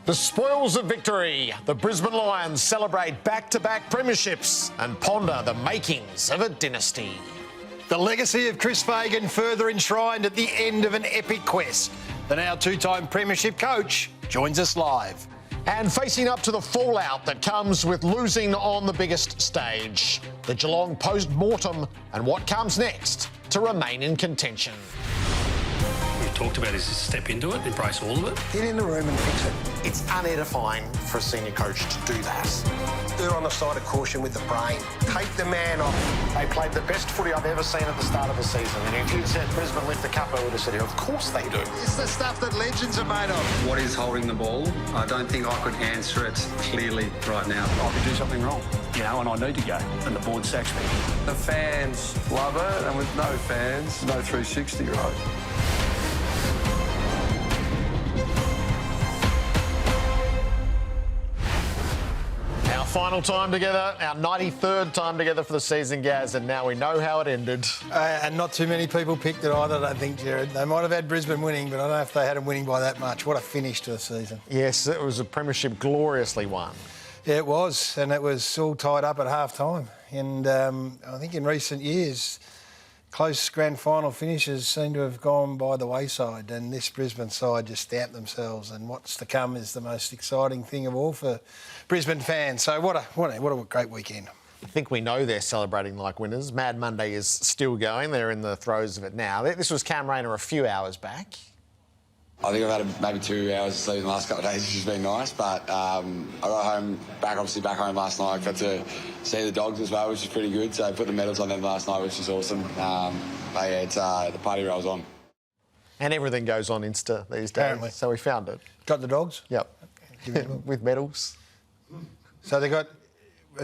The spoils of victory. The Brisbane Lions celebrate back-to-back premierships and ponder the makings of a dynasty. The legacy of Chris Fagan further enshrined at the end of an epic quest. The now two-time premiership coach joins us live. And facing up to the fallout that comes with losing on the biggest stage. The Geelong post-mortem and what comes next to remain in contention. We've talked about is step into it, embrace all of it. Get in the room and fix it. It's unedifying for a senior coach to do that. They're on the side of caution with the brain. Take the man off. They played the best footy I've ever seen at the start of the season. And if you'd said Brisbane lift the cup, I would have said, of course they do. It's the stuff that legends are made of. What is holding the ball? I don't think I could answer it clearly right now. I could do something wrong, and I need to go, and the board sacks me. The fans love it, and with no fans, no 360, right? Final time together, our 93rd time together for the season, Gaz, and now we know how it ended. And not too many people picked it either, I don't think, Gerard. They might have had Brisbane winning, but I don't know if they had them winning by that much. What a finish to the season. Yes, it was a premiership gloriously won. Yeah, it was, and it was all tied up at half-time. And I think in recent years, close grand final finishes seem to have gone by the wayside, and this Brisbane side just stamped themselves, and what's to come is the most exciting thing of all for Brisbane fans. So what a great weekend. I think we know they're celebrating like winners. Mad Monday is still going. They're in the throes of it now. This was Cam Rayner a few hours back. I think I've had maybe 2 hours of sleep in the last couple of days, which has been nice. But I got back home last night. I got to see the dogs as well, which is pretty good. So I put the medals on them last night, which is awesome. But yeah, it's, the party rolls on. And everything goes on Insta these days. Apparently. So we found it. Got the dogs? Yep. With medals. So they got...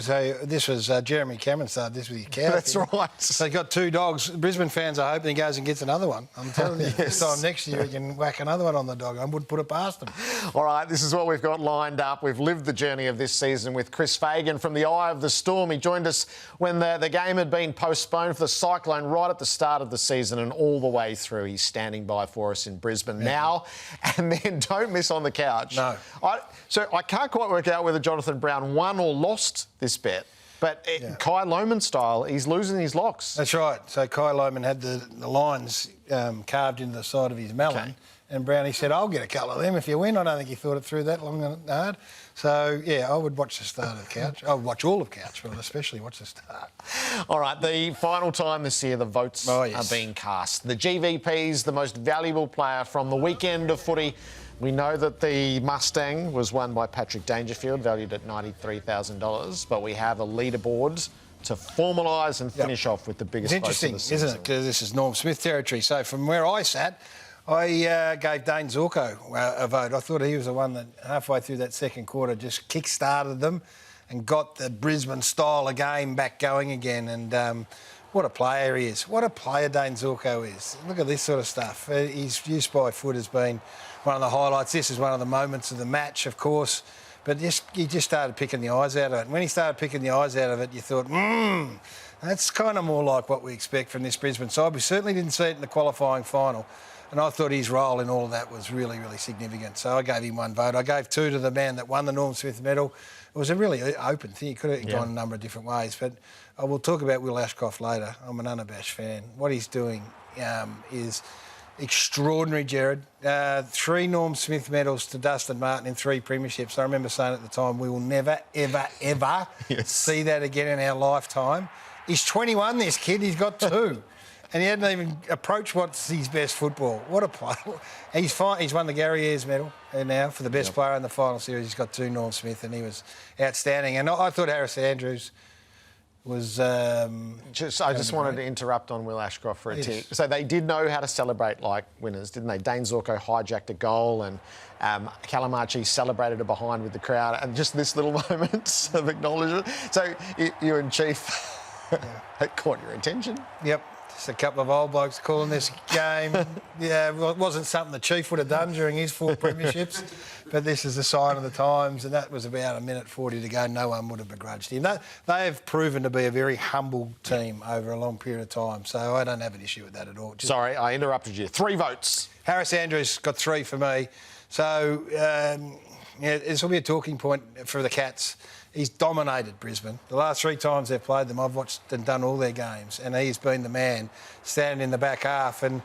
So this was Jeremy Cameron started this with his cow. That's right. So they got two dogs. Brisbane fans are hoping he goes and gets another one. I'm telling you, Yes. this time next year he can whack another one on the dog. I wouldn't put it past him. All right, this is what we've got lined up. We've lived the journey of this season with Chris Fagan from the eye of the storm. He joined us when the game had been postponed for the Cyclone right at the start of the season and all the way through. He's standing by for us in Brisbane now. And then don't miss on the couch. No. So I can't quite work out whether Jonathan Brown won or lost this bet. But Kai Lohmann style, he's losing his locks. That's right. So Kai Lohmann had the lines carved into the side of his melon. Okay. And Brownie said, I'll get a couple of them if you win. I don't think he thought it through that long and hard. So, yeah, I would watch the start of the couch. I would watch all of couch, but especially watch the start. All right, the final time this year, the votes are being cast. The GVP's the most valuable player from the weekend of footy. We know that the Mustang was won by Patrick Dangerfield, valued at $93,000, but we have a leaderboard to formalise and finish off with the biggest votes of the season. It's interesting, isn't it? Because this is Norm Smith territory. So from where I sat, I gave Dane Zorko a vote. I thought he was the one that halfway through that second quarter just kick-started them and got the Brisbane style of game back going again. And what a player he is. What a player Dane Zorko is. Look at this sort of stuff. His use by foot has been one of the highlights. This is one of the moments of the match, of course. But he just started picking the eyes out of it. And when he started picking the eyes out of it, you thought, that's kind of more like what we expect from this Brisbane side. We certainly didn't see it in the qualifying final. And I thought his role in all of that was really, really significant. So I gave him one vote. I gave two to the man that won the Norm Smith medal. It was a really open thing. It could have gone a number of different ways. But I will talk about Will Ashcroft later. I'm an unabashed fan. What he's doing is extraordinary, Gerard. 3 Norm Smith medals to Dustin Martin in 3 premierships. I remember saying at the time, we will never, ever, ever see that again in our lifetime. He's 21, this kid. He's got 2. And he hadn't even approached what's his best football. What a player. He's won the Garry Ayres medal now for the best player in the final series. He's got 2 Norm Smith and he was outstanding. And I thought Harris Andrews was... I just wanted to interrupt on Will Ashcroft for a tick. So they did know how to celebrate like winners, didn't they? Dane Zorko hijacked a goal and Calamachi celebrated it behind with the crowd. And just this little moment of acknowledgement. So you and Chief that caught your attention? Yep. Just a couple of old blokes calling this game. Well, it wasn't something the Chief would have done during his 4 premierships, but this is a sign of the times, and that was about 1:40 to go. No one would have begrudged him. They have proven to be a very humble team over a long period of time, so I don't have an issue with that at all. Sorry, I interrupted you. 3 votes. Harris Andrews got 3 for me. So Yeah, this will be a talking point for the Cats. He's dominated Brisbane. The last 3 times they've played them, I've watched and done all their games, and he's been the man standing in the back half. And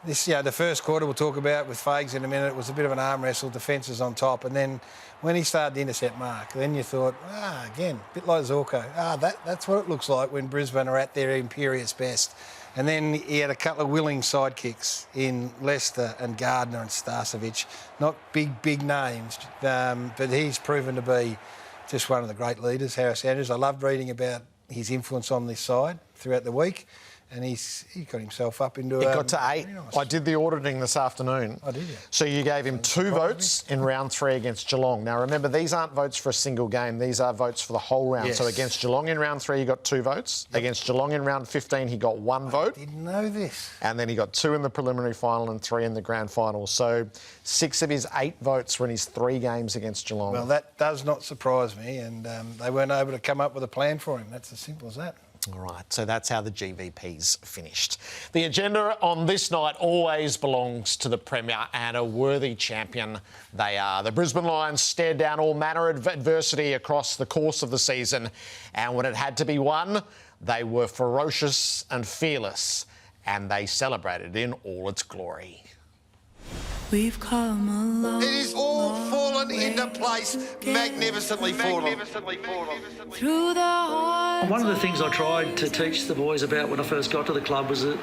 this, the first quarter we'll talk about with Fags in a minute, it was a bit of an arm wrestle, defences on top, and then when he started the intercept mark, then you thought, again, a bit like Zorko. That's what it looks like when Brisbane are at their imperious best. And then he had a couple of willing sidekicks in Leicester and Gardner and Starcevic. Not big names, but he's proven to be just one of the great leaders, Harris Andrews. I loved reading about his influence on this side throughout the week, and he got himself up into... It got to 8. Nice. I did the auditing this afternoon. Oh, did you? So you gave him 2 votes in round 3 against Geelong. Now, remember, these aren't votes for a single game. These are votes for the whole round. Yes. So against Geelong in round 3, he got 2 votes. Yep. Against Geelong in round 15, he got 1 vote. I didn't know this. And then he got 2 in the preliminary final and 3 in the grand final. So 6 of his 8 votes were in his 3 games against Geelong. Well, that does not surprise me, and they weren't able to come up with a plan for him. That's as simple as that. All right, so that's how the GVPs finished. The agenda on this night always belongs to the Premier, and a worthy champion they are. The Brisbane Lions stared down all manner of adversity across the course of the season, and when it had to be won, they were ferocious and fearless, and they celebrated in all its glory. We've come a long, It is all fallen into place, magnificently fallen. through the heart. One of the things I tried to teach the boys about when I first got to the club was the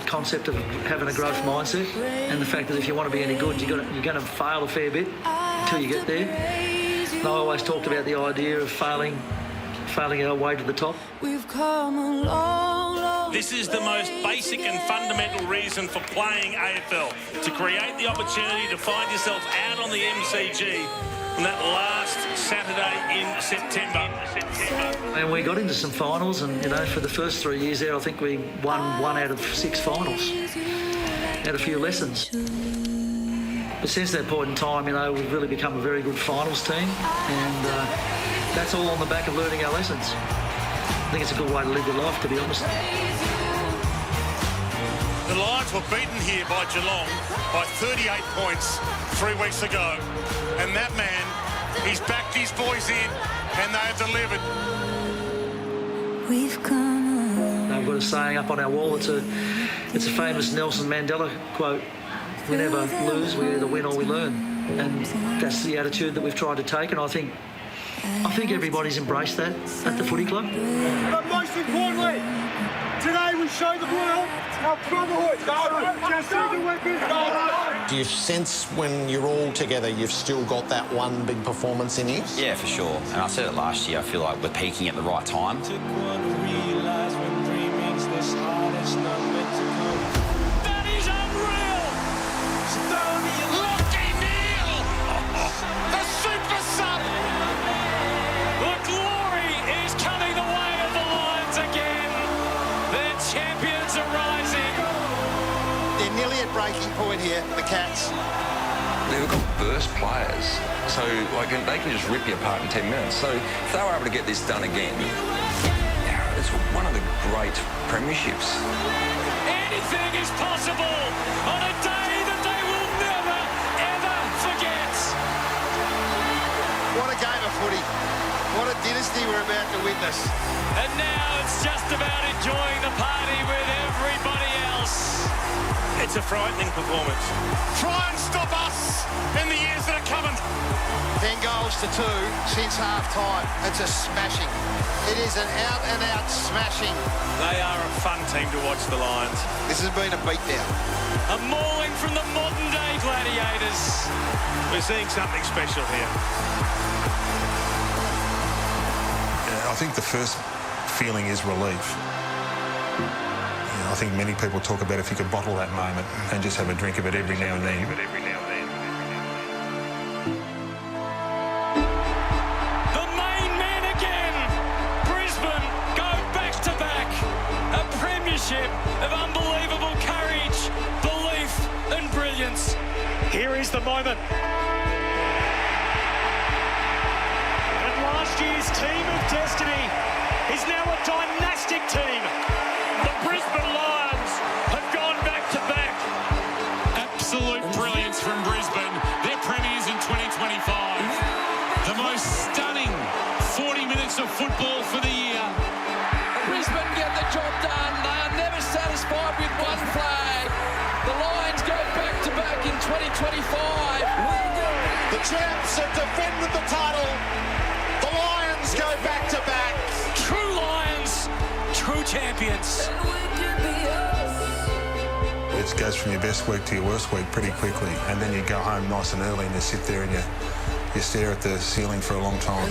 concept of having a growth mindset, and the fact that if you want to be any good, you're going to fail a fair bit until you get there. And I always talked about the idea of failing our way to the top. We've come a long This is the most basic and fundamental reason for playing AFL, to create the opportunity to find yourself out on the MCG on that last Saturday in September. And we got into some finals, and for the first 3 years there, I think we won 1 out of 6 finals. Had a few lessons. But since that point in time, we've really become a very good finals team, and that's all on the back of learning our lessons. I think it's a good way to live your life, to be honest. The Lions were beaten here by Geelong by 38 points 3 weeks ago. And that man, he's backed his boys in, and they have delivered. We've come. I've got a saying up on our wall. It's a famous Nelson Mandela quote. We never lose, we either win or we learn. And that's the attitude that we've tried to take, and I think everybody's embraced that at the footy club. But most importantly, today we show the world our brotherhood. Do you sense when you're all together, you've still got that one big performance in you? Yeah, for sure. And I said it last year, I feel like we're peaking at the right time. That is unreal! Lockie Neal! The super sub! The glory is coming the way of the Lions again. Their champions are rising. They're nearly at breaking point here, the Cats. They've got burst players, so they can just rip you apart in 10 minutes. So if they were able to get this done again, it's one of the great premierships. Anything is possible on a day that they will never, ever forget. What a game of footy. What a dynasty we're about to witness. And now it's just about enjoying the party with everybody else. It's a frightening performance. Try and stop us in the years that are coming. 10 goals to 2 since half-time. It's a smashing. It is an out-and-out smashing. They are a fun team to watch, the Lions. This has been a beatdown. A mauling from the modern-day gladiators. We're seeing something special here. I think the first feeling is relief. I think many people talk about if you could bottle that moment and just have a drink of it every now and then. The main man again. Brisbane go back-to-back. A premiership of unbelievable courage, belief and brilliance. Here is the moment. And last year's team of destiny is now a dynastic team. The Brisbane Lions have gone back-to-back. Absolute brilliance from Brisbane. They're premiers in 2025. champs have defended the title. The Lions go back to back. True Lions, true champions. It goes from your best week to your worst week pretty quickly, and then you go home nice and early and you sit there and you stare at the ceiling for a long time.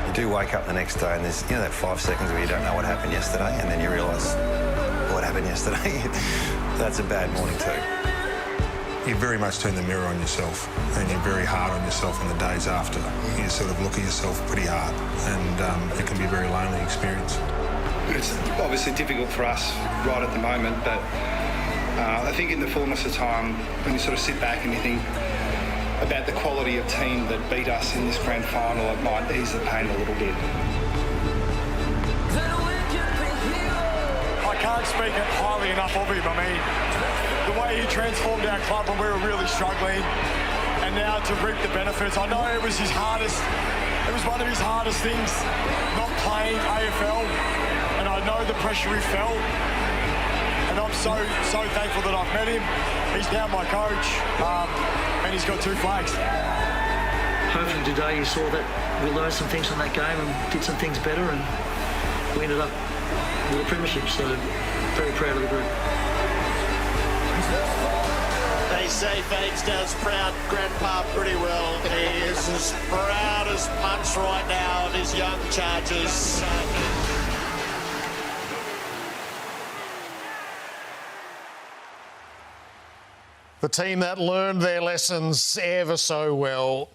You do wake up the next day and there's, that 5 seconds where you don't know what happened yesterday, and then you realise what happened yesterday. That's a bad morning too. You very much turn the mirror on yourself, and you're very hard on yourself in the days after. You sort of look at yourself pretty hard, and it can be a very lonely experience. It's obviously difficult for us right at the moment, but I think in the fullness of time, when you sort of sit back and you think about the quality of team that beat us in this grand final, it might ease the pain a little bit. I can't speak highly enough of him. I mean, the way he transformed our club when we were really struggling, and now to reap the benefits. I know it was one of his hardest things, not playing AFL, and I know the pressure he felt, and I'm so thankful that I've met him. He's now my coach, and he's got 2 flags. Hopefully today you saw that we learned some things from that game and did some things better, and we ended up with a premiership, so very proud of the group. They say Fags does proud Grandpa pretty well. He is as proud as punch right now of his young Chargers. The team that learned their lessons ever so well,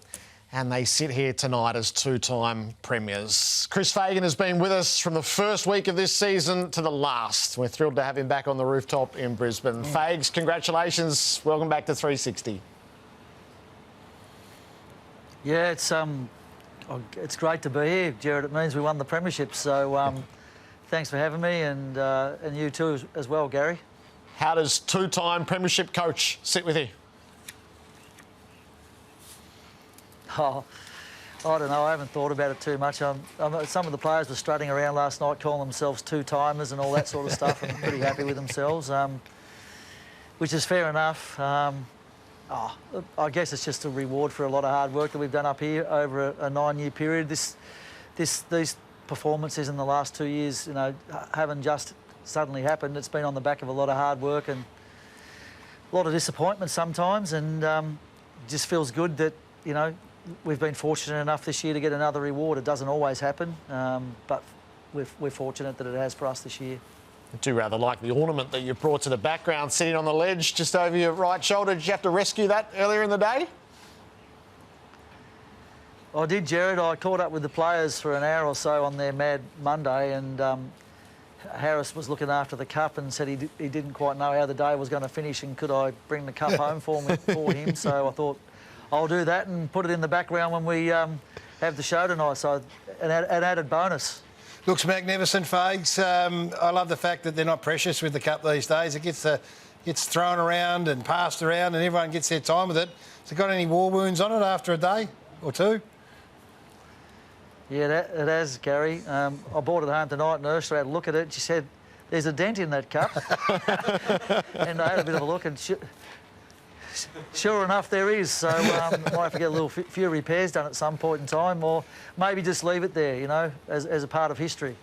and they sit here tonight as 2-time premiers. Chris Fagan has been with us from the first week of this season to the last. We're thrilled to have him back on the rooftop in Brisbane. Fags, congratulations. Welcome back to 360. Yeah, it's great to be here, Gerard. It means we won the premiership, so thanks for having me, and you too as well, Garry. How does 2-time premiership coach sit with you? Oh, I don't know. I haven't thought about it too much. Some of the players were strutting around last night calling themselves 2-timers and all that sort of stuff, and pretty happy with themselves, which is fair enough. I guess it's just a reward for a lot of hard work that we've done up here over a 9-year period. These performances in the last 2 years, haven't just suddenly happened. It's been on the back of a lot of hard work and a lot of disappointment sometimes, and just feels good that, we've been fortunate enough this year to get another reward. It doesn't always happen, but we're fortunate that it has for us this year. I do rather like the ornament that you brought to the background, sitting on the ledge just over your right shoulder. Did you have to rescue that earlier in the day? I did, Gerard. I caught up with the players for an hour or so on their Mad Monday, and Harris was looking after the cup and said he didn't quite know how the day was going to finish and could I bring the cup home for him. So I thought, I'll do that and put it in the background when we have the show tonight. So an added bonus. Looks magnificent, Fags. I love the fact that they're not precious with the cup these days. It gets thrown around and passed around and everyone gets their time with it. Has it got any war wounds on it after a day or two? Yeah, it has, Garry. I brought it home tonight and Ursula had a look at it. She said, there's a dent in that cup. And I had a bit of a look and sure enough, there is. So I might have to get a few repairs done at some point in time, or maybe just leave it there, as a part of history.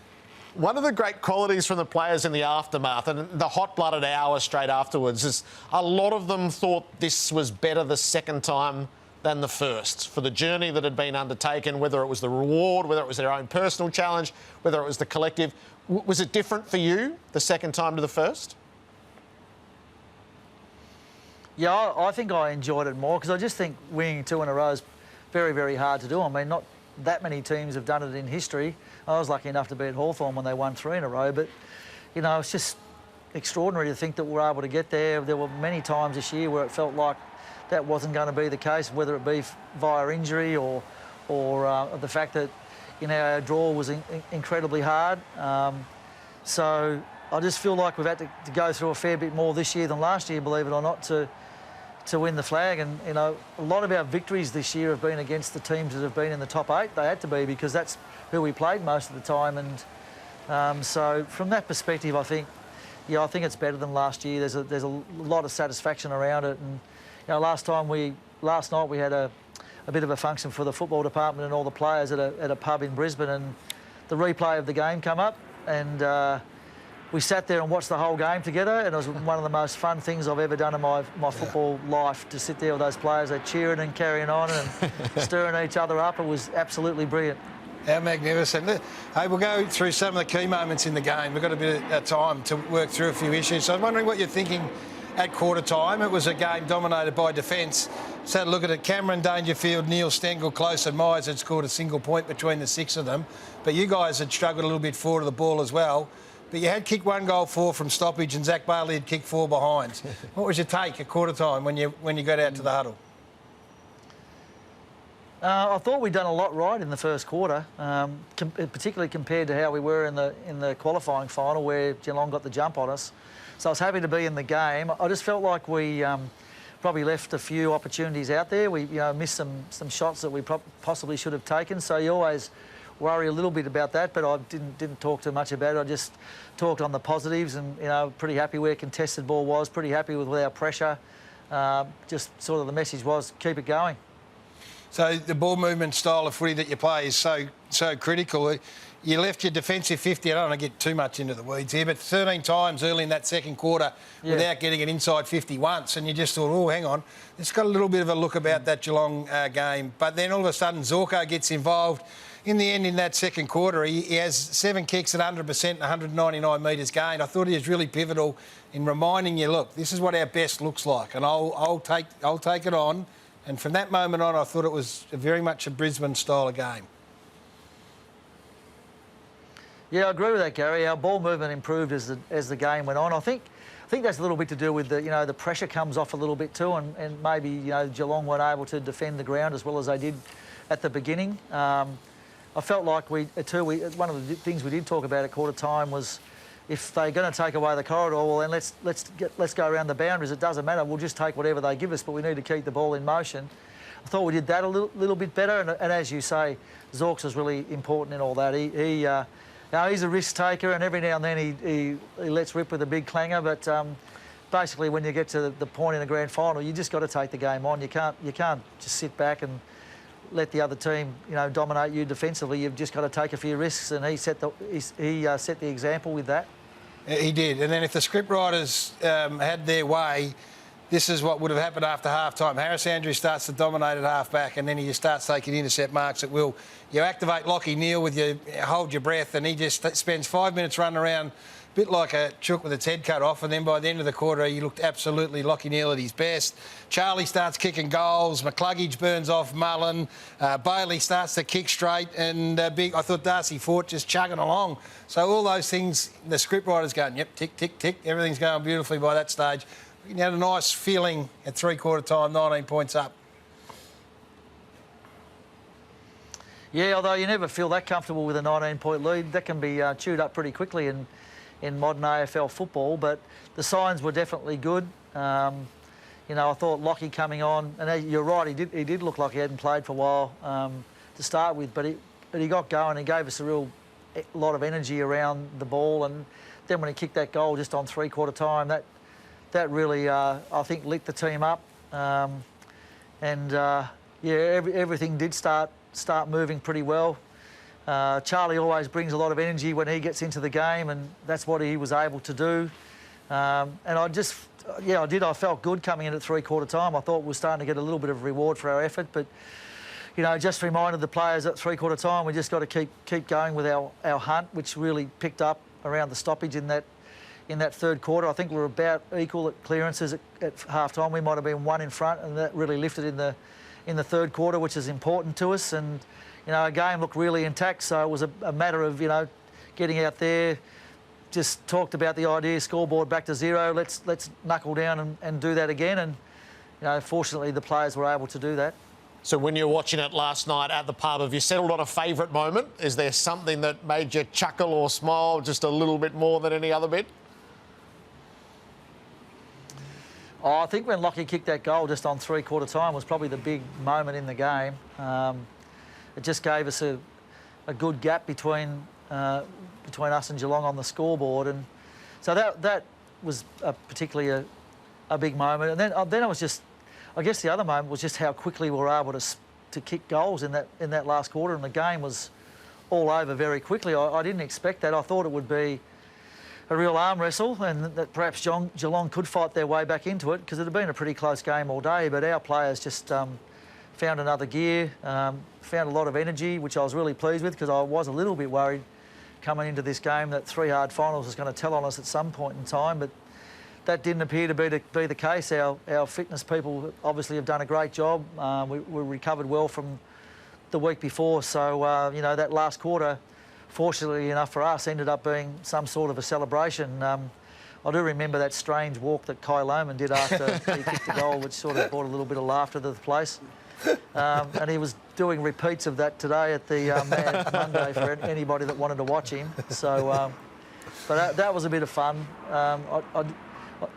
One of the great qualities from the players in the aftermath and the hot-blooded hour straight afterwards is a lot of them thought this was better the second time than the first, for the journey that had been undertaken, whether it was the reward, whether it was their own personal challenge, whether it was the collective. Was it different for you the second time to the first? Yeah, I think I enjoyed it more because I just think winning 2 in a row is very, very hard to do. I mean, not that many teams have done it in history. I was lucky enough to be at Hawthorn when they won 3 in a row, but, it's just extraordinary to think that we're able to get there. There were many times this year where it felt like that wasn't going to be the case, whether it be via injury or the fact that, our draw was incredibly hard. So I just feel like we've had to go through a fair bit more this year than last year, believe it or not, to win the flag. And, a lot of our victories this year have been against the teams that have been in the top 8. They had to be because that's who we played most of the time. And so from that perspective, I think it's better than last year. There's a lot of satisfaction around it. And, last last night we had a bit of a function for the football department and all the players at a pub in Brisbane, and the replay of the game come up, and we sat there and watched the whole game together, and it was one of the most fun things I've ever done in my football life, to sit there with those players. They're cheering and carrying on and stirring each other up. It was absolutely brilliant. How magnificent. Hey, we'll go through some of the key moments in the game. We've got a bit of time to work through a few issues. So I was wondering what you're thinking at quarter time. It was a game dominated by defence. So look at it, Cameron, Dangerfield, Neil, Stengel, Close and Myers had scored a single point between the 6 of them. But you guys had struggled a little bit forward of the ball as well. But you had kicked 1 goal for from stoppage, and Zach Bailey had kicked 4 behinds. What was your take at quarter time when you got out to the huddle? I thought we'd done a lot right in the first quarter, particularly compared to how we were in the qualifying final, where Geelong got the jump on us. So I was happy to be in the game. I just felt like we probably left a few opportunities out there. We missed some shots that we possibly should have taken. So you always worry a little bit about that, but I didn't talk too much about it. I just talked on the positives, and pretty happy where contested ball was, pretty happy with our pressure. Just sort of the message was keep it going. So the ball movement style of footy that you play is so critical. You left your defensive 50, I don't want to get too much into the weeds here, but 13 times early in that second quarter without getting it inside 50 once, and you just thought, oh, hang on, it's got a little bit of a look about that Geelong game. But then all of a sudden Zorko gets involved. In the end, in that second quarter, he has 7 kicks at 100% and 199 metres gained. I thought he was really pivotal in reminding you, look, this is what our best looks like, and I'll take it on. And from that moment on, I thought it was very much a Brisbane style of game. Yeah, I agree with that, Gary. Our ball movement improved as the game went on. I think that's a little bit to do with the pressure comes off a little bit too, and maybe Geelong weren't able to defend the ground as well as they did at the beginning. I felt like one of the things we did talk about at quarter time was, if they're going to take away the corridor, well then let's go around the boundaries. It doesn't matter. We'll just take whatever they give us, but we need to keep the ball in motion. I thought we did that a little bit better, and as you say, Zorks was really important in all that. He's a risk taker, and every now and then he lets rip with a big clanger. But basically, when you get to the point in a grand final, you just got to take the game on. You can't just sit back and let the other team, dominate you defensively. You've just got to take a few risks, and he set the example with that. He did, and then if the scriptwriters had their way, this is what would have happened after half-time. Harris Andrews starts to dominate at half-back, and then he just starts taking intercept marks at will. You activate Lachie Neale with your hold your breath, and he just spends 5 minutes running around, a bit like a chook with its head cut off, and then by the end of the quarter, he looked absolutely Lachie Neale at his best. Charlie starts kicking goals, McCluggage burns off Mullen, Bailey starts to kick straight, and I thought Darcy Fort just chugging along. So all those things, the scriptwriters going, yep, tick, tick, tick, everything's going beautifully by that stage. You had a nice feeling at three-quarter time, 19 points up. Yeah, although you never feel that comfortable with a 19-point lead. That can be chewed up pretty quickly in modern AFL football, but the signs were definitely good. I thought Lachie coming on, and you're right, he did look like he hadn't played for a while to start with, but he got going. He gave us a lot of energy around the ball, and then when he kicked that goal just on three-quarter time, that really, I think, lit the team up. Everything did start moving pretty well. Charlie always brings a lot of energy when he gets into the game, and that's what he was able to do. I felt good coming in at three-quarter time. I thought we were starting to get a little bit of reward for our effort, but just reminded the players at three-quarter time we just got to keep going with our hunt, which really picked up around the stoppage in that third quarter. I think we were about equal at clearances at half-time. We might have been one in front, and that really lifted in the third quarter, which is important to us. And our game looked really intact, so it was a matter of getting out there. Just talked about the idea, scoreboard back to 0. Let's knuckle down and do that again. And fortunately, the players were able to do that. So when you were watching it last night at the pub, have you settled on a favourite moment? Is there something that made you chuckle or smile just a little bit more than any other bit? Oh, I think when Lachie kicked that goal just on three-quarter time was probably the big moment in the game. It just gave us a good gap between us and Geelong on the scoreboard, and so that was particularly a big moment. And then I I guess the other moment was just how quickly we were able to kick goals in that last quarter, and the game was all over very quickly. I didn't expect that. I thought it would be a real arm wrestle and that perhaps Geelong could fight their way back into it, because it had been a pretty close game all day, but our players just found another gear, found a lot of energy, which I was really pleased with, because I was a little bit worried coming into this game that 3 hard finals was going to tell on us at some point in time, but that didn't appear to be the case. Our fitness people obviously have done a great job. We recovered well from the week before, so you know, that last quarter, fortunately enough for us, ended up being some sort of a celebration. I do remember that strange walk that Kai Lohmann did after he kicked the goal, which sort of brought a little bit of laughter to the place. And he was doing repeats of that today at the Mad Monday for anybody that wanted to watch him. So, but that was a bit of fun.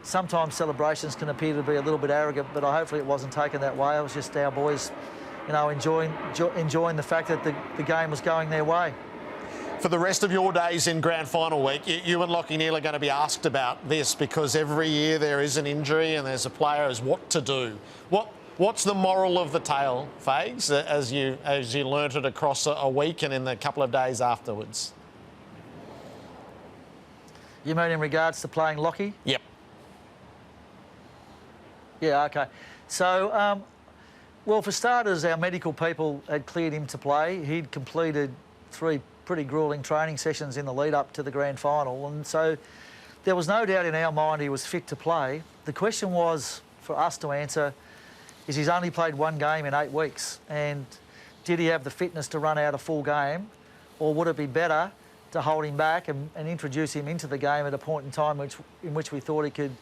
Sometimes celebrations can appear to be a little bit arrogant, but hopefully it wasn't taken that way. It was just our boys, you know, enjoying the fact that the game was going their way. For the rest of your days in grand final week, you and Lachie Neale are going to be asked about this, because every year there is an injury and there's a player as what to do. What's the moral of the tale, Fags, as you learnt it across a week and in the couple of days afterwards? You mean in regards to playing Lachie? Yep. Yeah, OK. So, well, for starters, our medical people had cleared him to play. He'd completed 3 pretty gruelling training sessions in the lead-up to the grand final, and so there was no doubt in our mind he was fit to play. The question was, for us to answer, is he's only played 1 game in 8 weeks, and did he have the fitness to run out a full game, or would it be better to hold him back and introduce him into the game at a point in time in which we thought he could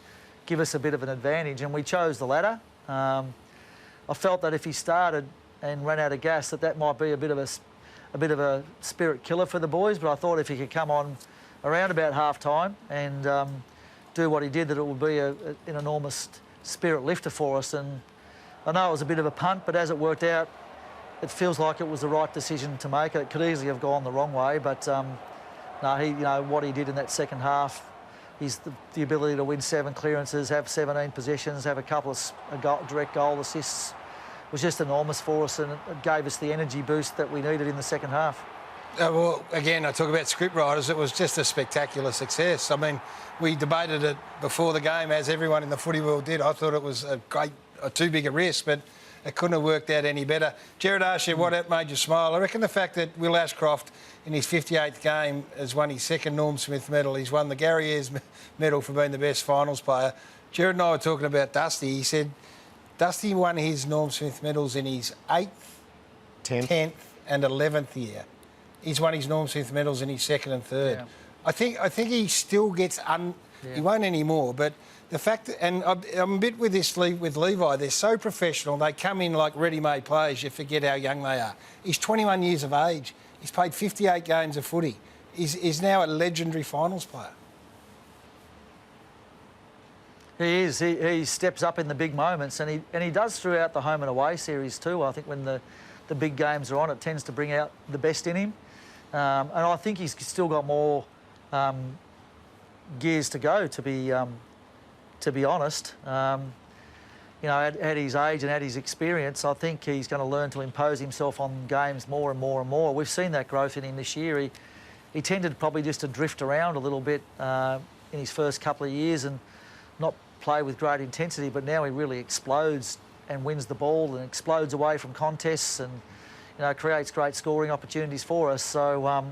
give us a bit of an advantage, and we chose the latter. I felt that if he started and ran out of gas, that might be a bit of a spirit killer for the boys, but I thought if he could come on around about half-time and do what he did, that it would be an enormous spirit lifter for us. And I know it was a bit of a punt, but as it worked out, it feels like it was the right decision to make. It could easily have gone the wrong way, but no, what he did in that second half, the ability to win 7 clearances, have 17 possessions, have a couple of direct goal assists, was just enormous for us, and it gave us the energy boost that we needed in the second half. Well, again, I talk about script writers. It was just a spectacular success. I mean, we debated it before the game, as everyone in the footy world did. I thought it was too big a risk, but it couldn't have worked out any better. Gerard asked you what made you smile. I reckon the fact that Will Ashcroft, in his 58th game, has won his 2nd Norm Smith medal. He's won the Garry Ayres medal for being the best finals player. Gerard and I were talking about Dusty. He said Dusty won his Norm Smith medals in his 8th, 10th and 11th year. He's won his Norm Smith medals in his 2nd and 3rd. Yeah. I think he still gets he won't anymore, but the fact that, and I'm a bit with this with Levi, they're so professional, they come in like ready-made players, you forget how young they are. He's 21 years of age. He's played 58 games of footy. He's now a legendary finals player. He is. He steps up in the big moments, and he does throughout the home and away series too. I think when the big games are on, it tends to bring out the best in him. And I think he's still got more gears to go, to be honest. You know, at his age and at his experience, I think he's going to learn to impose himself on games more and more and more. We've seen that growth in him this year. He tended probably just to drift around a little bit in his first couple of years and not play with great intensity, but now he really explodes and wins the ball and explodes away from contests and, you know, creates great scoring opportunities for us. So,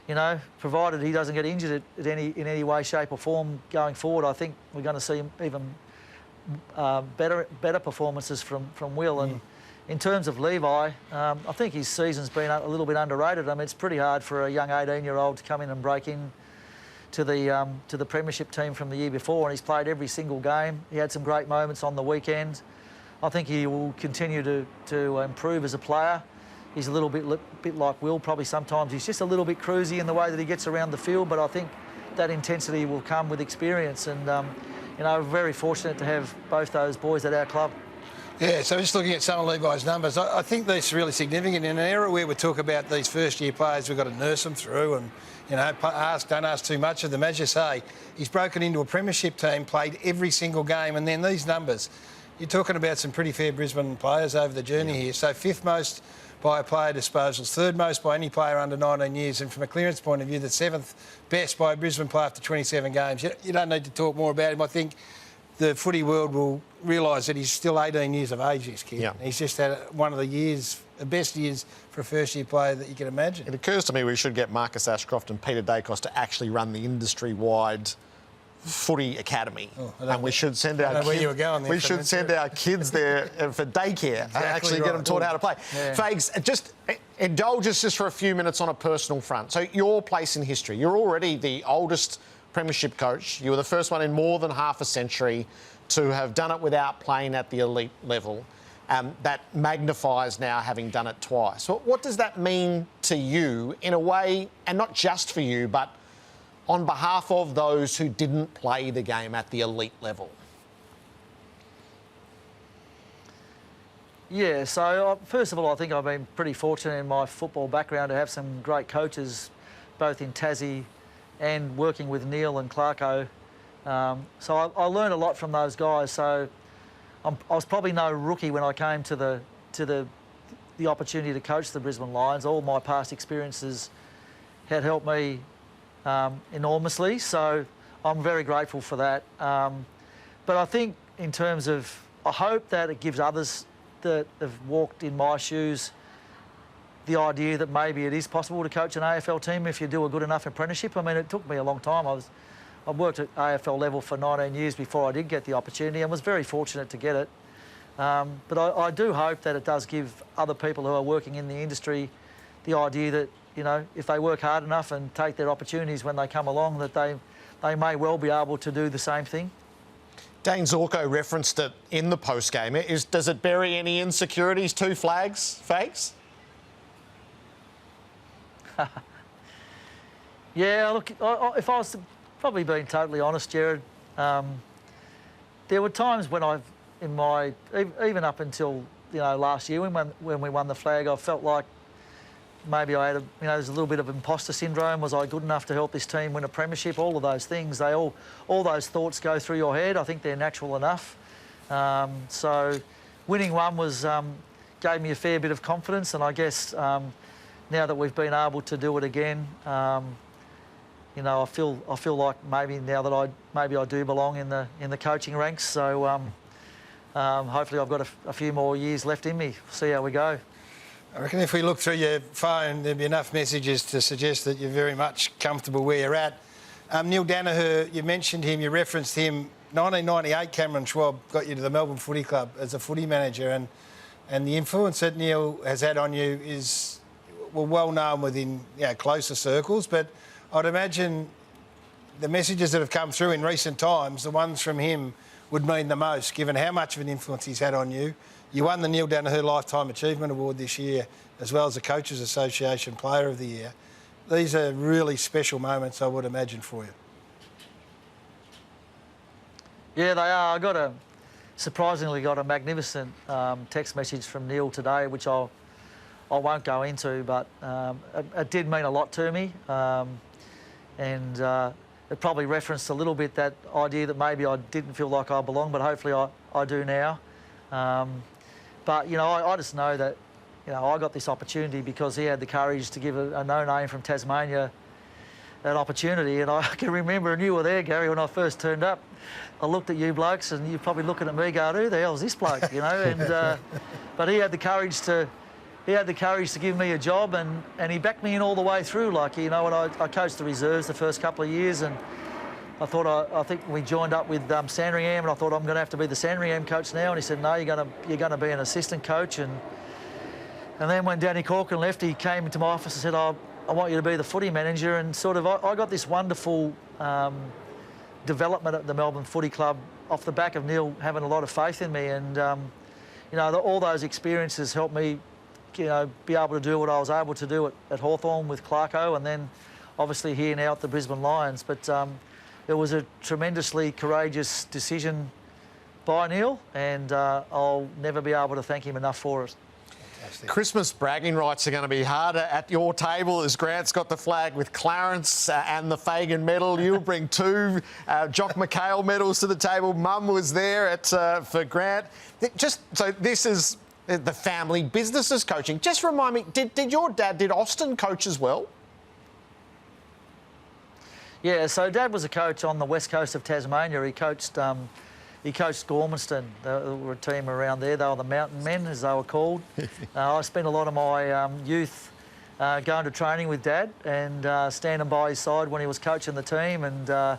you know, provided he doesn't get injured in any way, shape or form going forward, I think we're going to see even better performances from Will. And in terms of Levi, I think his season's been a little bit underrated. I mean, it's pretty hard for a young 18-year-old to come in and break in to the premiership team from the year before, and he's played every single game. He had some great moments on the weekend. I think he will continue to improve as a player. He's a little bit like Will, probably sometimes. He's just a little bit cruisy in the way that he gets around the field, but I think that intensity will come with experience. And, you know, very fortunate to have both those boys at our club. Yeah, so just looking at some of Levi's numbers, I think that's really significant. In an era where we talk about these first-year players, we've got to nurse them through and, you know, don't ask too much of them. As you say, he's broken into a premiership team, played every single game, and then these numbers. you're talking about some pretty fair Brisbane players over the journey here. So 5th most by player disposals, 3rd most by any player under 19 years, and from a clearance point of view, the 7th best by a Brisbane player after 27 games. You don't need to talk more about him. I think the footy world will realise that he's still 18 years of age, this kid. Yeah. He's just had one of the best years for a first-year player that you can imagine. It occurs to me we should get Marcus Ashcroft and Peter Dacos to actually run the industry-wide footy academy, and we should send our kids there for daycare and actually get them taught how to play. Yeah. Fags, just indulge us just for a few minutes on a personal front. So your place in history, you're already the oldest premiership coach. You were the first one in more than half a century to have done it without playing at the elite level. That magnifies now having done it twice. What does that mean to you in a way, and not just for you, but on behalf of those who didn't play the game at the elite level? Yeah, so first of all, I think I've been pretty fortunate in my football background to have some great coaches, both in Tassie and working with Neil and Clarko. So I learned a lot from those guys. So I was probably no rookie when I came to the opportunity to coach the Brisbane Lions. All my past experiences had helped me enormously, so I'm very grateful for that. But I think in terms of, I hope that it gives others that have walked in my shoes the idea that maybe it is possible to coach an AFL team if you do a good enough apprenticeship. I mean, it took me a long time. I worked at AFL level for 19 years before I did get the opportunity and was very fortunate to get it. But I do hope that it does give other people who are working in the industry the idea that, you know, if they work hard enough and take their opportunities when they come along, that they may well be able to do the same thing. Dane Zorko referenced it in the post-game. Does it bury any insecurities, two flags, Fags? Yeah, look, if I was probably being totally honest, Gerard, there were times when even up until, you know, last year when we won the flag, I felt like maybe I had there's a little bit of imposter syndrome. Was I good enough to help this team win a premiership? All of those things, all those thoughts go through your head. I think they're natural enough. So winning one gave me a fair bit of confidence, and I guess now that we've been able to do it again, you know, I feel like maybe now that I do belong in the coaching ranks. So hopefully I've got a few more years left in me. See how we go. I reckon if we look through your phone, there'd be enough messages to suggest that you're very much comfortable where you're at. Neil Danaher, you mentioned him, you referenced him. 1998, Cameron Schwab got you to the Melbourne Footy Club as a footy manager, and the influence that Neil has had on you is well known within closer circles, but I'd imagine the messages that have come through in recent times, the ones from him, would mean the most, given how much of an influence he's had on you. You won the Neil Danaher Lifetime Achievement Award this year, as well as the Coaches Association Player of the Year. These are really special moments, I would imagine, for you. Yeah, they are. I surprisingly got a magnificent text message from Neil today, which I won't go into, but it did mean a lot to me. And it probably referenced a little bit that idea that maybe I didn't feel like I belonged, but hopefully I do now. But, you know, I just know that, you know, I got this opportunity because he had the courage to give a no-name from Tasmania an opportunity. And I can remember, and you were there, Garry, when I first turned up. I looked at you blokes and you're probably looking at me going, who the hell's this bloke, you know? And but he had the courage to give me a job, and he backed me in all the way through. Like, you know, when I coached the reserves the first couple of years, and I think we joined up with Sandringham, and I thought I'm going to have to be the Sandringham coach now. And he said, no, you're going to be an assistant coach. And then when Danny Corkin left, he came into my office and said, I want you to be the footy manager. And sort of I got this wonderful development at the Melbourne Footy Club off the back of Neil having a lot of faith in me. And you know, all those experiences helped me, you know, be able to do what I was able to do at Hawthorn with Clarko, and then obviously here now at the Brisbane Lions. But it was a tremendously courageous decision by Neil, and I'll never be able to thank him enough for it. Christmas bragging rights are going to be harder at your table as Grant's got the flag with Clarence and the Fagan medal. You'll bring 2 Jock McHale medals to the table. Mum was there for Grant. So this is the family businesses coaching. Just remind me, did Austin coach as well? Yeah, so Dad was a coach on the west coast of Tasmania. He coached Gormanston. They were a team around there. They were the Mountain Men, as they were called. I spent a lot of my youth going to training with Dad and standing by his side when he was coaching the team, and I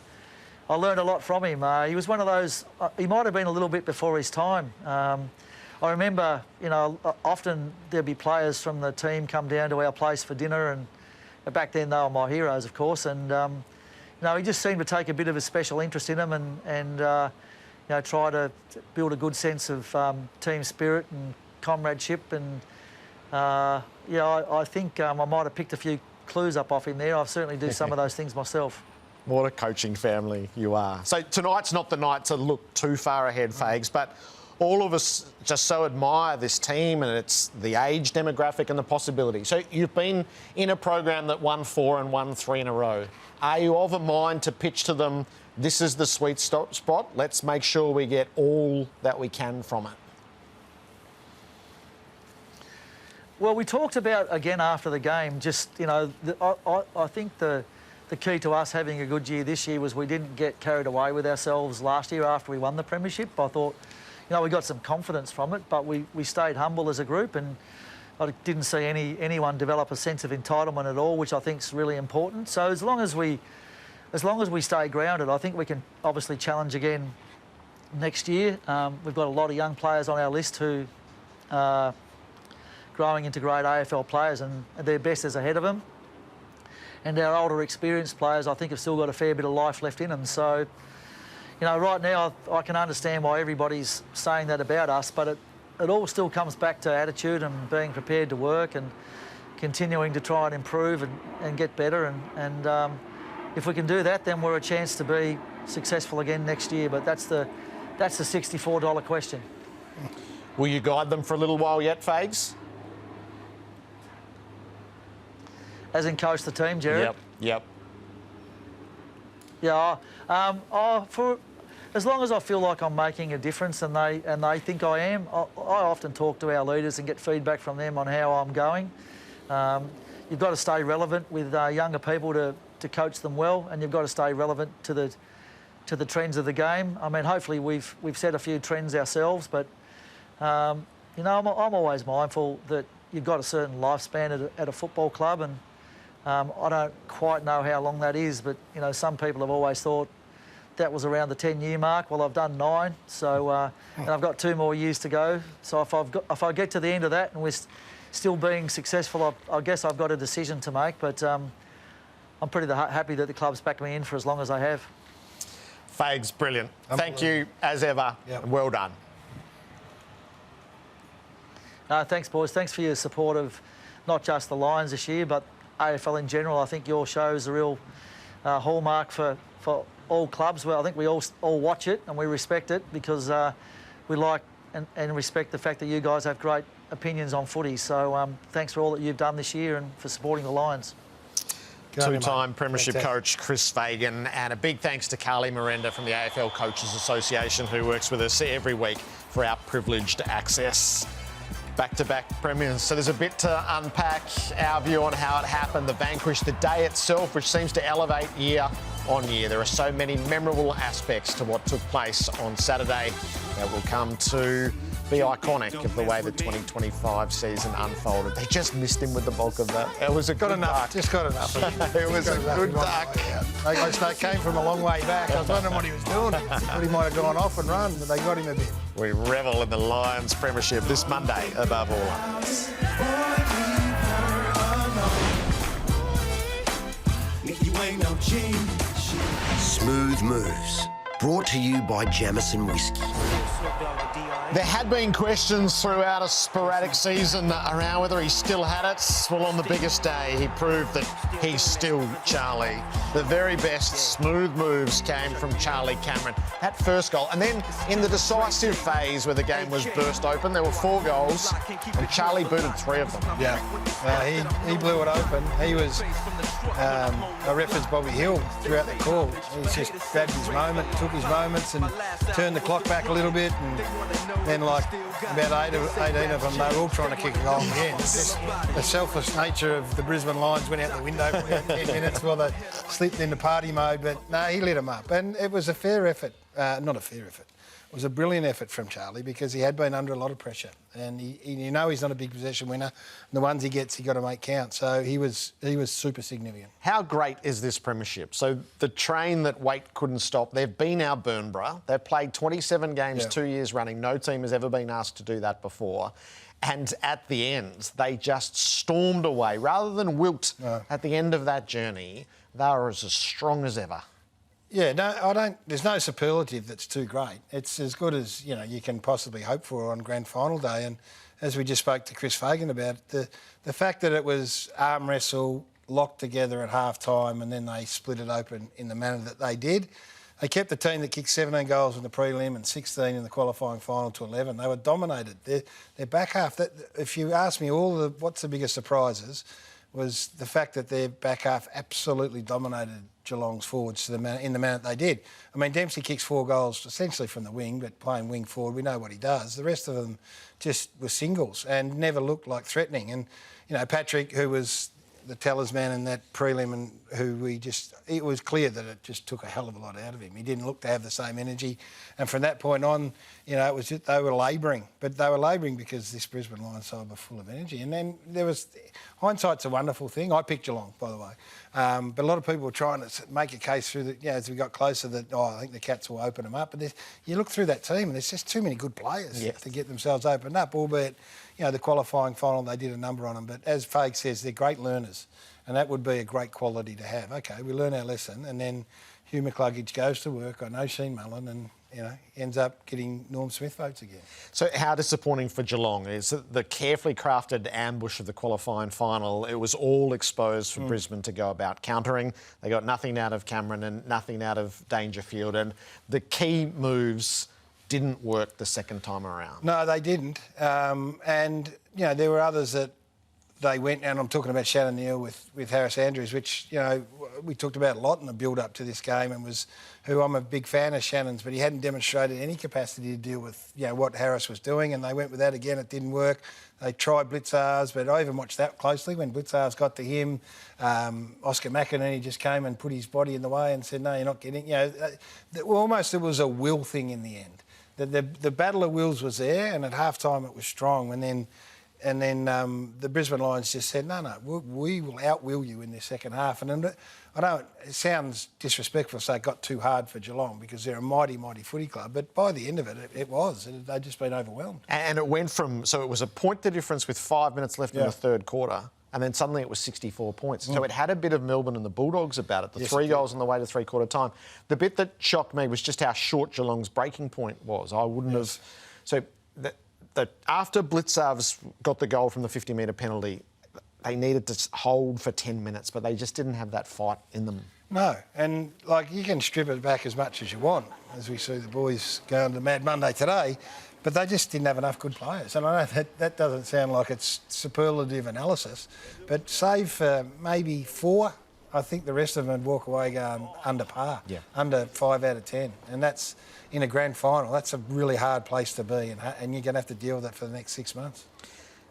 learned a lot from him. He was one of those, he might have been a little bit before his time. I remember, often there'd be players from the team come down to our place for dinner, and back then they were my heroes, of course, and he just seemed to take a bit of a special interest in them and try to build a good sense of team spirit and comradeship. And I think I might have picked a few clues up off him there. I certainly do some of those things myself. What a coaching family you are. So tonight's not the night to look too far ahead, Fags, but all of us just so admire this team and it's the age demographic and the possibility. So you've been in a program that won 4 and won 3 in a row. Are you of a mind to pitch to them, this is the sweet spot, let's make sure we get all that we can from it? Well, we talked about, again, after the game, just, I think the key to us having a good year this year was we didn't get carried away with ourselves last year after we won the premiership. I thought, we got some confidence from it, but we stayed humble as a group, and I didn't see anyone develop a sense of entitlement at all, which I think is really important. So as long as we stay grounded, I think we can obviously challenge again next year. We've got a lot of young players on our list who are growing into great AFL players, and their best is ahead of them. And our older, experienced players, I think, have still got a fair bit of life left in them. So, right now I can understand why everybody's saying that about us, but it all still comes back to attitude and being prepared to work and continuing to try and improve and get better. And if we can do that, then we're a chance to be successful again next year. But that's the $64 question. Will you guide them for a little while yet, Fags? As in coach the team, Gerard? Yep. Yeah. For as long as I feel like I'm making a difference and they think I am, I often talk to our leaders and get feedback from them on how I'm going. You've got to stay relevant with younger people to coach them well, and you've got to stay relevant to the trends of the game. I mean, hopefully we've set a few trends ourselves, but I'm always mindful that you've got a certain lifespan at a football club, and I don't quite know how long that is, but some people have always thought that was around the 10-year mark. Well, I've done 9, so and I've got 2 more years to go. So if I get to the end of that and we're still being successful, I guess I've got a decision to make. But I'm pretty happy that the club's backed me in for as long as they have. Fags, brilliant. Thank you as ever. Yep. Well done. Thanks, boys. Thanks for your support of not just the Lions this year, but AFL in general. I think your show is a real hallmark for all clubs. Well, I think we all watch it and we respect it because we like and respect the fact that you guys have great opinions on footy. So thanks for all that you've done this year and for supporting the Lions. Two-time premiership coach Chris Fagan, and a big thanks to Carly Miranda from the AFL Coaches Association, who works with us every week for our privileged access. Back-to-back premiers. So there's a bit to unpack, our view on how it happened, the vanquish, the day itself, which seems to elevate year on year. There are so many memorable aspects to what took place on Saturday that will come to be iconic of the way the 2025 season unfolded. They just missed him with the bulk of that. It was a good duck. Just got enough. It was a good duck. They came from a long way back. I was wondering what he was doing. Thought he might have gone off and run, but they got him a bit. We revel in the Lions premiership this Monday above all others. Smooth Moves, brought to you by Jameson Whiskey. There had been questions throughout a sporadic season around whether he still had it. Well, on the biggest day, he proved that he's still Charlie. The very best smooth moves came from Charlie Cameron. That first goal, and then in the decisive phase where the game was burst open, there were 4 goals, and Charlie booted 3 of them. Yeah, he blew it open. He was a ref as Bobby Hill throughout the call. He just grabbed his moment, took his moments, and turned the clock back a little bit, and then like about 18 of them, they were all trying to kick a goal again. Just the selfless nature of the Brisbane Lions went out the window for about 10 minutes while they slipped into party mode. But no, he lit them up, and it was a fair effort. Not a fair effort. It was a brilliant effort from Charlie because he had been under a lot of pressure, and you know he's not a big possession winner. And the ones he gets, he got to make count. So he was super significant. How great is this premiership? So the train that Wait couldn't stop, they've been our Burnborough. They've played 27 games, 2 years running. No team has ever been asked to do that before. And at the end, they just stormed away. Rather than wilt at the end of that journey, they were as strong as ever. Yeah, no, I don't. There's no superlative that's too great. It's as good as you can possibly hope for on grand final day. And as we just spoke to Chris Fagan about, the fact that it was arm wrestle, locked together at half time, and then they split it open in the manner that they did. They kept the team that kicked 17 goals in the prelim and 16 in the qualifying final to 11. They were dominated. Their back half. If you ask me, what's the biggest surprises, was the fact that their back half absolutely dominated Geelong's forwards in the manner that they did. I mean, Dempsey kicks 4 goals essentially from the wing, but playing wing forward, we know what he does. The rest of them just were singles and never looked like threatening. And, Patrick, who was the talisman in that prelim, and it was clear that it just took a hell of a lot out of him. He didn't look to have the same energy. And from that point on, it was just, they were labouring. But they were labouring because this Brisbane Lions side were full of energy. And then hindsight's a wonderful thing. I picked Geelong, by the way. But a lot of people were trying to make a case through as we got closer that, I think the Cats will open them up. But you look through that team and there's just too many good players to get themselves opened up, albeit, the qualifying final, they did a number on them. But as Fag says, they're great learners, and that would be a great quality to have. OK, we learn our lesson, and then Hugh McCluggage goes to work. I know Sheen Mullen, and ends up getting Norm Smith votes again. So how disappointing for Geelong is the carefully crafted ambush of the qualifying final. It was all exposed for Brisbane to go about countering. They got nothing out of Cameron and nothing out of Dangerfield, and the key moves didn't work the second time around. No, they didn't. And there were others that they went, and I'm talking about Shannon Neal with Harris Andrews, which, we talked about a lot in the build-up to this game, and who I'm a big fan of Shannon's, but he hadn't demonstrated any capacity to deal with, what Harris was doing, and they went with that again. It didn't work. They tried Blitzars, but I even watched that closely. When Blitzars got to him, Oscar McInerney just came and put his body in the way and said, no, you're not getting... almost it was a will thing in the end. The battle of wills was there, and at half-time it was strong, and then the Brisbane Lions just said, no, we will out-will you in this second half. And I know it sounds disrespectful to say it got too hard for Geelong because they're a mighty, mighty footy club, but by the end of it, they'd just been overwhelmed. And it went from, so it was a point the difference with 5 minutes left in the third quarter, and then suddenly it was 64 points. So it had a bit of Melbourne and the Bulldogs about it, the 3 goals on the way to three-quarter time. The bit that shocked me was just how short Geelong's breaking point was. I wouldn't have... So after Blitzarves got the goal from the 50-metre penalty, they needed to hold for 10 minutes, but they just didn't have that fight in them. No, and, you can strip it back as much as you want, as we see the boys going to Mad Monday today, but they just didn't have enough good players. And I know that doesn't sound like it's superlative analysis, but save for maybe 4, I think the rest of them would walk away going under par, under 5 out of 10. And that's, in a grand final, that's a really hard place to be, and you're going to have to deal with that for the next 6 months.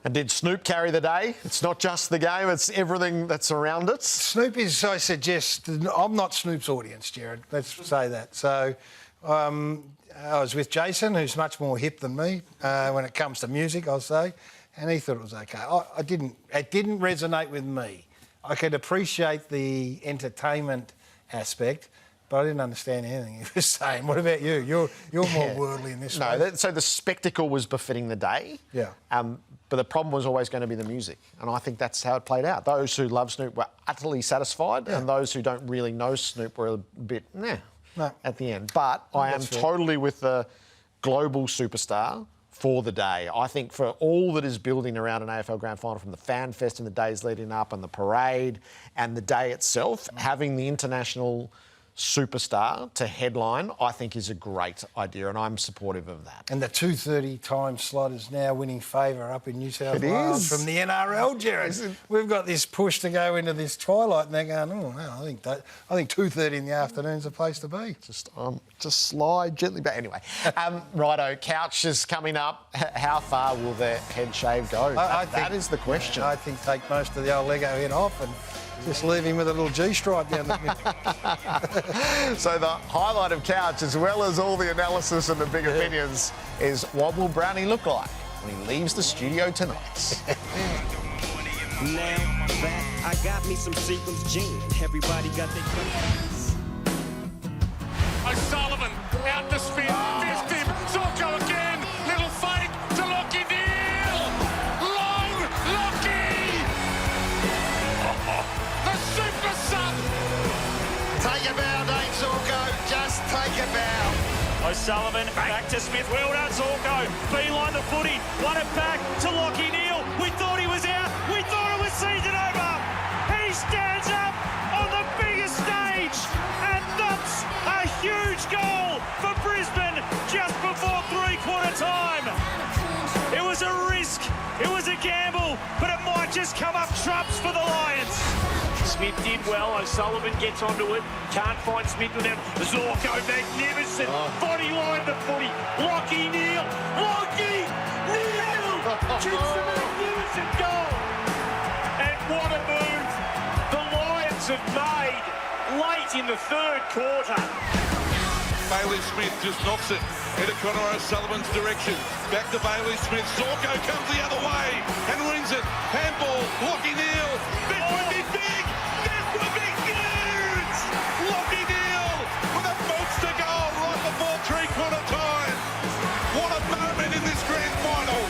And did Snoop carry the day? It's not just the game, it's everything that's around it. Snoop is, I suggest, I'm not Snoop's audience, Gerard. Let's say that. So I was with Jason, who's much more hip than me when it comes to music, I'll say, and he thought it was okay. It didn't resonate with me. I could appreciate the entertainment aspect, but I didn't understand anything he was saying. What about you? You're more worldly in this way. So the spectacle was befitting the day. Yeah. But the problem was always going to be the music. And I think that's how it played out. Those who love Snoop were utterly satisfied, and those who don't really know Snoop were a bit, at the end. But I am totally with the global superstar for the day. I think for all that is building around an AFL Grand Final, from the fan fest in the days leading up and the parade and the day itself, having the international superstar to headline, I think is a great idea, and I'm supportive of that. And the 2:30 time slot is now winning favour up in New South Wales from the NRL, Gerard. We've got this push to go into this twilight, and they're going, oh, no, I think 2:30 in the afternoon is the place to be. Just slide gently back. Anyway, righto, couch is coming up. How far will their head shave go? That is the question. I think take most of the old Lego head off and just leave him with a little G-stripe down the middle. So the highlight of Couch, as well as all the analysis and the big opinions, is what will Brownie look like when he leaves the studio tonight? Now that I got me some Seagram's jeans, everybody got their clothes. O'Sullivan out to spin, missed him. Zorko again, little fake to Lockie Neal. Long Lockie. The super sub. Take a bow, Dane Zorko. Just take a bow. O'Sullivan back to Smith. Well done, Zorko. Beeline the footy. Won it back to Lockie Neal. We thought he was out. We thought it was season over. He stands up on the biggest stage. And that's a huge goal for Brisbane just before three-quarter time. It was a risk. It was a gamble. But it might just come up trumps for the Lions. Smith did well. O'Sullivan gets onto it. Can't find Smith without Zorko. Magnificent. Body line the footy. Lockie Neal. Lockie Neal gets the magnificent goal. And what a move the Lions have made late in the third quarter. Bailey Smith just knocks it into Connor O'Sullivan's direction. Back to Bailey Smith. Zorko comes the other way and wins it. Handball. Lockie Neal. This would be big. This would be huge. Lockie Neal with a monster goal right before three-quarter time. What a moment in this grand final.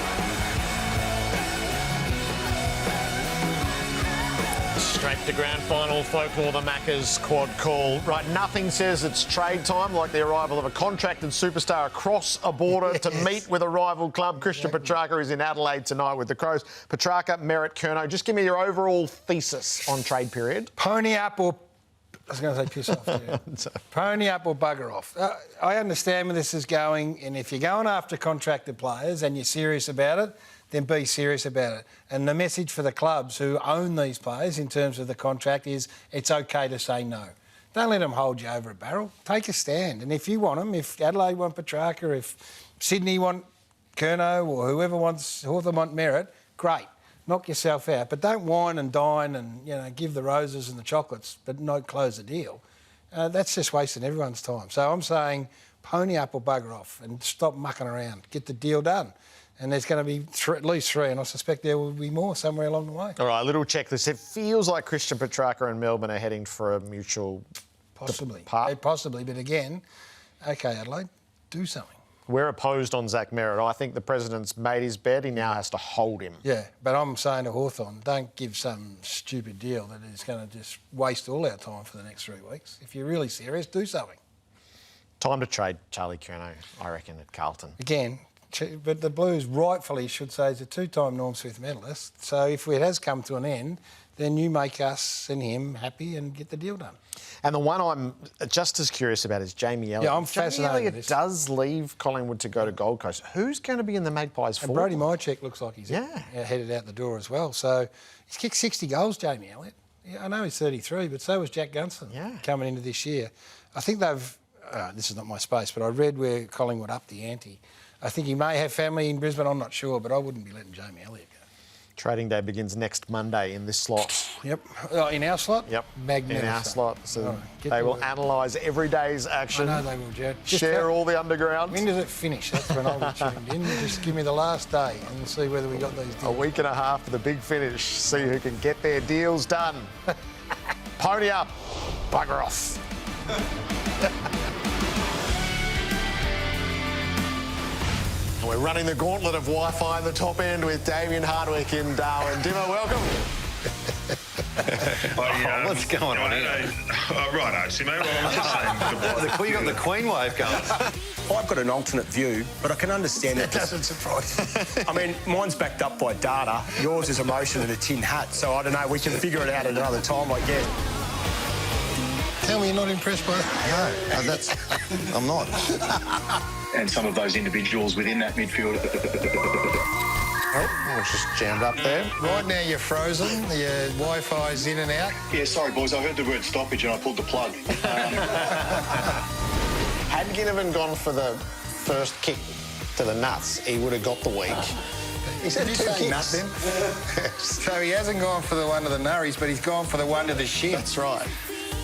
Straight to grand final folklore, the Maccas quad call. Right, nothing says it's trade time like the arrival of a contracted superstar across a border to meet with a rival club. Christian Petrarca is in Adelaide tonight with the Crows. Petrarca, Merritt, Curnow. Just give me your overall thesis on trade period. Pony up or... I was going to say piss off. Yeah. Pony up or bugger off. I understand where this is going, and if you're going after contracted players and you're serious about it, then be serious about it. And the message for the clubs who own these players in terms of the contract is it's okay to say no. Don't let them hold you over a barrel. Take a stand. And if you want them, if Adelaide want Petrarca, if Sydney want Curnow or whoever wants Hawthorn want Merritt, great. Knock yourself out. But don't whine and dine and, give the roses and the chocolates but not close the deal. That's just wasting everyone's time. So I'm saying pony up or bugger off and stop mucking around. Get the deal done. And there's going to be at least three, and I suspect there will be more somewhere along the way. All right, a little checklist. It feels like Christian Petrarca and Melbourne are heading for a mutual... Possibly, but again, OK, Adelaide, do something. We're opposed on Zach Merritt. I think the president's made his bed. He now has to hold him. Yeah, but I'm saying to Hawthorn, don't give some stupid deal that is going to just waste all our time for the next 3 weeks. If you're really serious, do something. Time to trade Charlie Curnow, I reckon, at Carlton. Again... But the Blues rightfully should say he's a two-time Norm Smith medalist. So if it has come to an end, then you make us and him happy and get the deal done. And the one I'm just as curious about is Jamie Elliott. Yeah, I'm fascinated. Jamie Elliott does leave Collingwood to go to Gold Coast. Who's going to be in the Magpies for? And Brody Mychek looks like he's headed out the door as well. So he's kicked 60 goals, Jamie Elliott. Yeah, I know he's 33, but so was Jack Gunson coming into this year. I think they've... this is not my space, but I read where Collingwood upped the ante. I think he may have family in Brisbane, I'm not sure, but I wouldn't be letting Jamie Elliott go. Trading day begins next Monday in this slot. Yep. In our slot? Yep. Magnificent. In our slot. So they will analyse every day's action. I know they will, Gerard. Share all the underground. When does it finish? That's when I'll be tuned in. Just give me the last day and we'll see whether we got these deals. A week and a half for the big finish. See who can get their deals done. Pony up. Bugger off. We're running the gauntlet of Wi-Fi at the top end with Damien Hardwick in Darwin. Dimmo, welcome. What's going on here? Right, Simo. Well, I'm just saying. You got the Queen wave going. I've got an alternate view, but I can understand it. That doesn't surprise me. I mean, mine's backed up by data. Yours is emotion and a tin hat. So I don't know. We can figure it out at another time, I guess. Tell me you're not impressed by that? No, I'm not. And some of those individuals within that midfield. Oh, it's just jammed up there. Right now you're frozen. Your Wi-Fi's in and out. Yeah, sorry, boys. I heard the word stoppage and I pulled the plug. Had Ginnivan gone for the first kick to the nuts, he would have got the week. He said two kicks. So he hasn't gone for the one to the nurries, but he's gone for the one to the shin. That's right.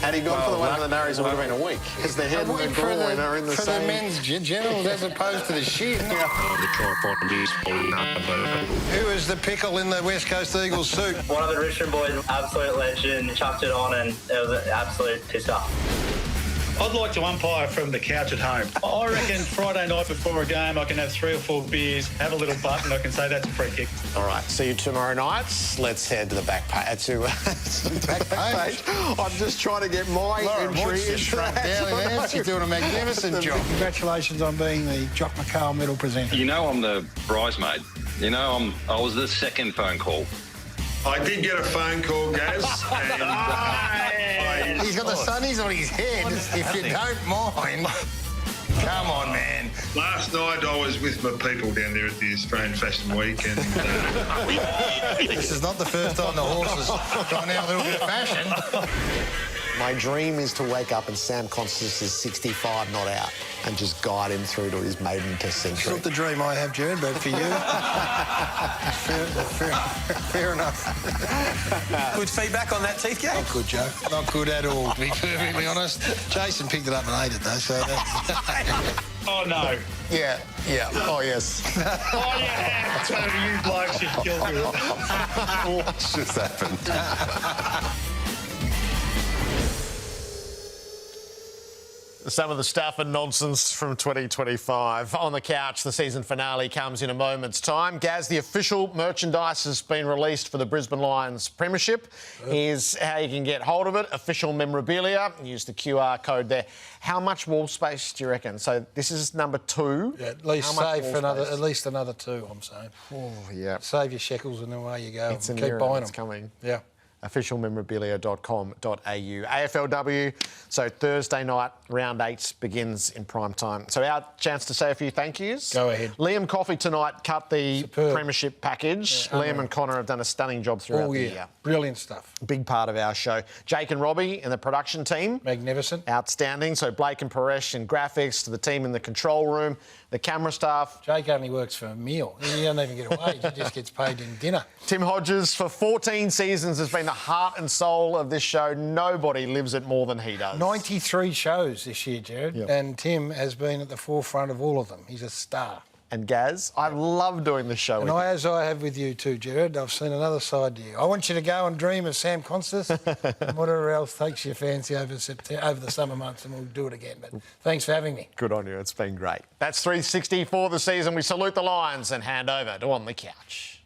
Had he gone for the one to the nurries, it would have been a week. Because the head and the groin are in the same... For the men's genitals as opposed to the shin. Who is the pickle in the West Coast Eagles suit? One of the Richmond boys, absolute legend, chucked it on and it was an absolute pisser. I'd like to umpire from the couch at home. I reckon Friday night before a game I can have 3 or 4 beers, have a little butt and I can say that's a free kick. All right, see you tomorrow night. Let's head to the back page. To the back page. I'm just trying to get my entry into that. She's doing a magnificent job. Congratulations on being the Jock McHale Medal presenter. You know I'm the bridesmaid. You know I was the second phone call. I did get a phone call, Gaz, and he's got the sunnies on his head, if you don't mind. Come on, man. Last night I was with my people down there at the Australian Fashion Week, and this is not the first time the horse has gone out a little bit of fashion. My dream is to wake up and Sam Constance is 65, not out, and just guide him through to his maiden test century. It's not the dream I have, Gerard, but for you, fair enough. Good feedback on that teeth game? Not good, Joe. Not good at all, to be perfectly honest. Jason picked it up and ate it, though, so that's... Oh, no. Yeah. Oh, yes. Oh, yeah. It's one of you blokes just killed me. What's just happened? Some of the stuff and nonsense from 2025. On the couch, the season finale comes in a moment's time. Gaz, the official merchandise has been released for the Brisbane Lions Premiership. Here's how you can get hold of it. Official memorabilia. Use the QR code there. How much wall space do you reckon? So this is number 2. Yeah, at least save for at least another 2, I'm saying. Oh, yeah. Save your shekels and away you go. It's in keep there, buying it's them. Coming. Yeah. officialmemorabilia.com.au. AFLW, so Thursday night, round 8 begins in prime time. So our chance to say a few thank yous. Go ahead. Liam Coffey tonight cut the Superb. Premiership package. Yeah, Liam and Connor have done a stunning job throughout the year. Brilliant stuff. Big part of our show. Jake and Robbie and the production team. Magnificent. Outstanding. So Blake and Paresh in graphics, to the team in the control room, the camera staff. Jake only works for a meal. He doesn't even get a wage. He just gets paid in dinner. Tim Hodges, for 14 seasons, has been the heart and soul of this show. Nobody lives it more than he does. 93 shows this year, Gerard, and Tim has been at the forefront of all of them. He's a star. And Gaz, I love doing this show with you. As I have with you too, Gerard, I've seen another side to you. I want you to go and dream of Sam Constance and whatever else takes your fancy over the summer months, and we'll do it again. But thanks for having me. Good on you. It's been great. That's 360 for the season. We salute the Lions and hand over to On the Couch.